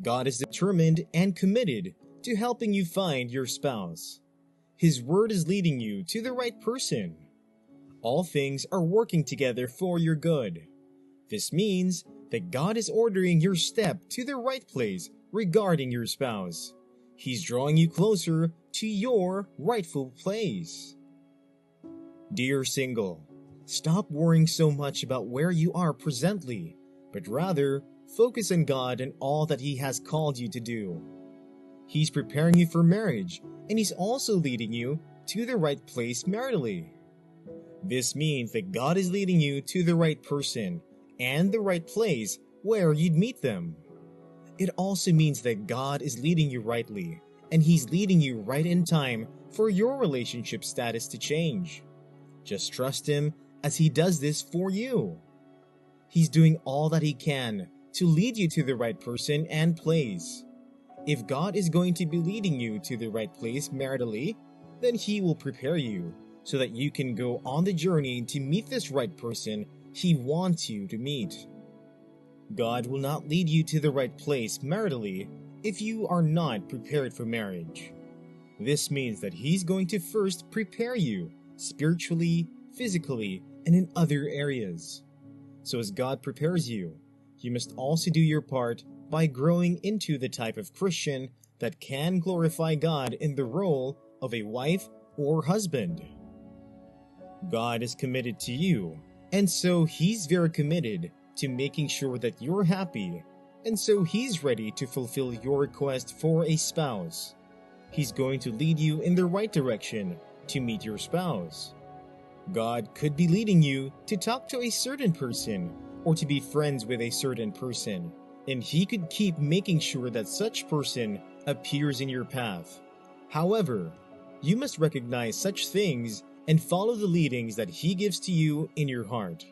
God is determined and committed to helping you find your spouse. His word is leading you to the right person. All things are working together for your good. This means that God is ordering your step to the right place regarding your spouse. He's drawing you closer to your rightful place. Dear single, stop worrying so much about where you are presently, but rather focus on God and all that He has called you to do. He's preparing you for marriage, and He's also leading you to the right place maritally. This means that God is leading you to the right person and the right place where you'd meet them. It also means that God is leading you rightly, and He's leading you right in time for your relationship status to change. Just trust Him as He does this for you. He's doing all that He can to lead you to the right person and place. If God is going to be leading you to the right place maritally, then He will prepare you so that you can go on the journey to meet this right person He wants you to meet. God will not lead you to the right place maritally if you are not prepared for marriage. This means that He's going to first prepare you spiritually, physically, and in other areas. So as God prepares you, you must also do your part by growing into the type of Christian that can glorify God in the role of a wife or husband. God is committed to you, and so He's very committed to making sure that you're happy, and so He's ready to fulfill your request for a spouse. He's going to lead you in the right direction to meet your spouse. God could be leading you to talk to a certain person or to be friends with a certain person, and He could keep making sure that such person appears in your path. However, you must recognize such things and follow the leadings that He gives to you in your heart.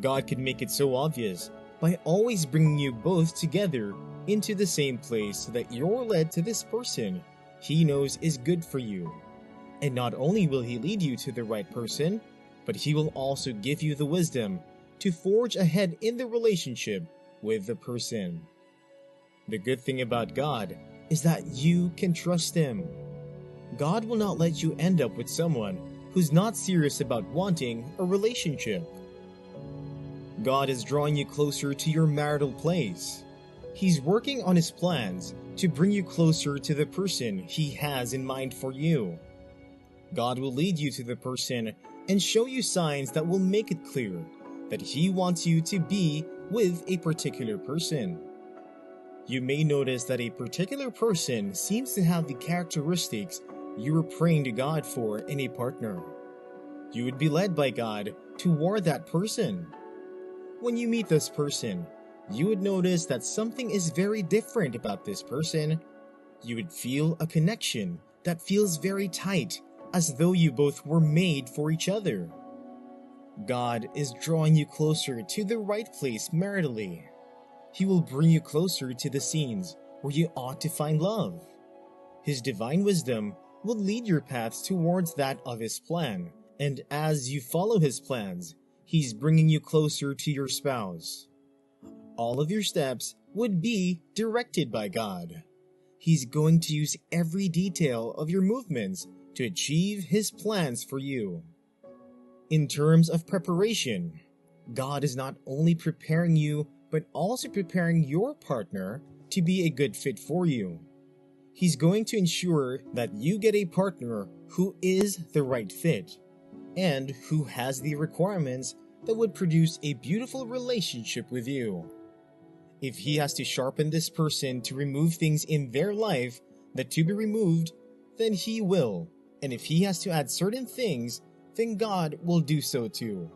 God can make it so obvious by always bringing you both together into the same place so that you're led to this person He knows is good for you. And not only will He lead you to the right person, but He will also give you the wisdom to forge ahead in the relationship with the person. The good thing about God is that you can trust Him. God will not let you end up with someone who's not serious about wanting a relationship. God is drawing you closer to your marital place. He's working on His plans to bring you closer to the person He has in mind for you. God will lead you to the person and show you signs that will make it clear that He wants you to be with a particular person. You may notice that a particular person seems to have the characteristics you were praying to God for in a partner. You would be led by God toward that person. When you meet this person, you would notice that something is very different about this person. You would feel a connection that feels very tight, as though you both were made for each other. God is drawing you closer to the right place maritally. He will bring you closer to the scenes where you ought to find love. His divine wisdom will lead your paths towards that of His plan, and as you follow His plans, He's bringing you closer to your spouse. All of your steps would be directed by God. He's going to use every detail of your movements to achieve His plans for you. In terms of preparation, God is not only preparing you, but also preparing your partner to be a good fit for you. He's going to ensure that you get a partner who is the right fit, and who has the requirements that would produce a beautiful relationship with you. If He has to sharpen this person to remove things in their life that to be removed, then He will. And if He has to add certain things, then God will do so too.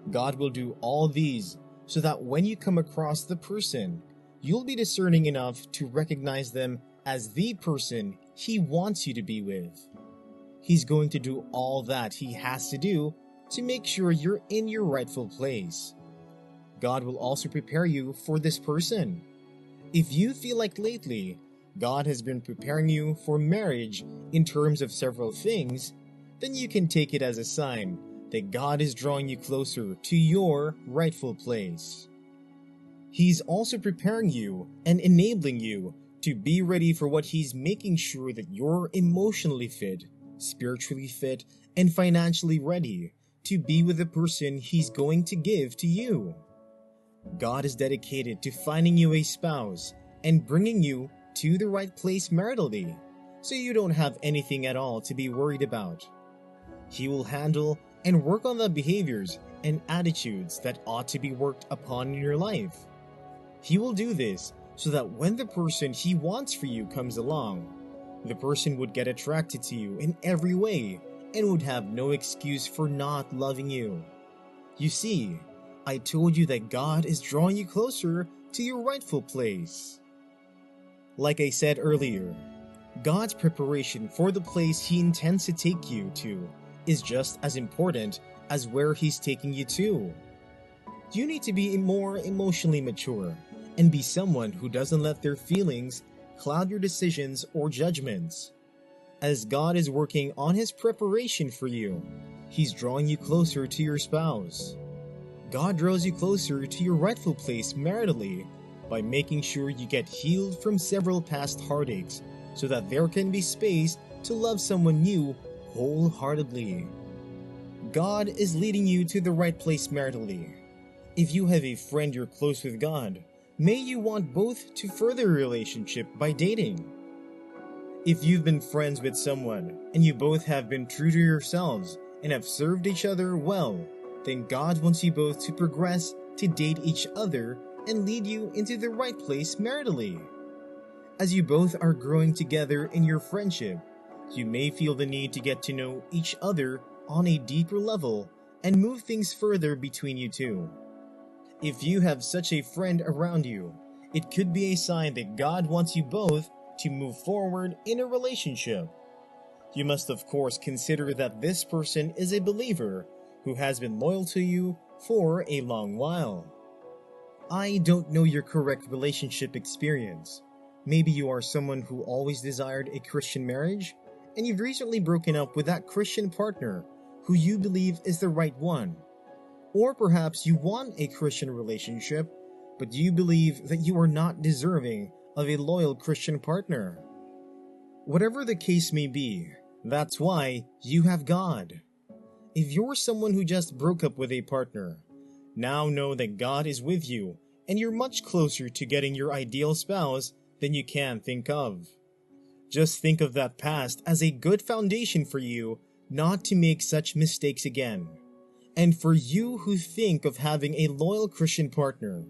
God will do all these so that when you come across the person, you'll be discerning enough to recognize them as the person He wants you to be with. He's going to do all that He has to do to make sure you're in your rightful place. God will also prepare you for this person. If you feel like lately God has been preparing you for marriage in terms of several things, then you can take it as a sign that God is drawing you closer to your rightful place. He's also preparing you and enabling you to be ready for what He's making sure that you're emotionally fit, spiritually fit, and financially ready to be with the person He's going to give to you. God is dedicated to finding you a spouse and bringing you to the right place maritally, so you don't have anything at all to be worried about. He will handle and work on the behaviors and attitudes that ought to be worked upon in your life. He will do this so that when the person He wants for you comes along, the person would get attracted to you in every way and would have no excuse for not loving you. You see, I told you that God is drawing you closer to your rightful place. Like I said earlier, God's preparation for the place He intends to take you to is just as important as where He's taking you to. You need to be more emotionally mature and be someone who doesn't let their feelings cloud your decisions or judgments. As God is working on His preparation for you, He's drawing you closer to your spouse. God draws you closer to your rightful place maritally by making sure you get healed from several past heartaches so that there can be space to love someone new wholeheartedly. God is leading you to the right place maritally. If you have a friend you're close with God, may you want both to further a relationship by dating. If you've been friends with someone and you both have been true to yourselves and have served each other well, then God wants you both to progress to date each other and lead you into the right place maritally. As you both are growing together in your friendship, you may feel the need to get to know each other on a deeper level and move things further between you two. If you have such a friend around you, it could be a sign that God wants you both to move forward in a relationship. You must of course consider that this person is a believer who has been loyal to you for a long while. I don't know your correct relationship experience. Maybe you are someone who always desired a Christian marriage, and you've recently broken up with that Christian partner who you believe is the right one. Or perhaps you want a Christian relationship, but you believe that you are not deserving of a loyal Christian partner. Whatever the case may be, that's why you have God. If you're someone who just broke up with a partner, now know that God is with you and you're much closer to getting your ideal spouse than you can think of. Just think of that past as a good foundation for you not to make such mistakes again. And for you who think of having a loyal Christian partner,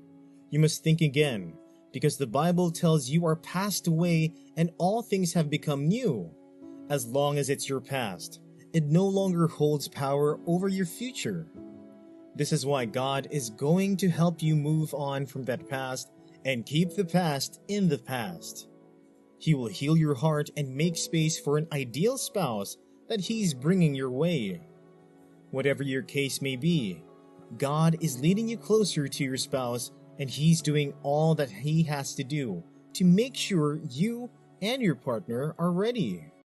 you must think again, because the Bible tells you are passed away and all things have become new. As long as it's your past, it no longer holds power over your future. This is why God is going to help you move on from that past and keep the past in the past. He will heal your heart and make space for an ideal spouse that He's bringing your way. Whatever your case may be, God is leading you closer to your spouse, and He's doing all that He has to do to make sure you and your partner are ready.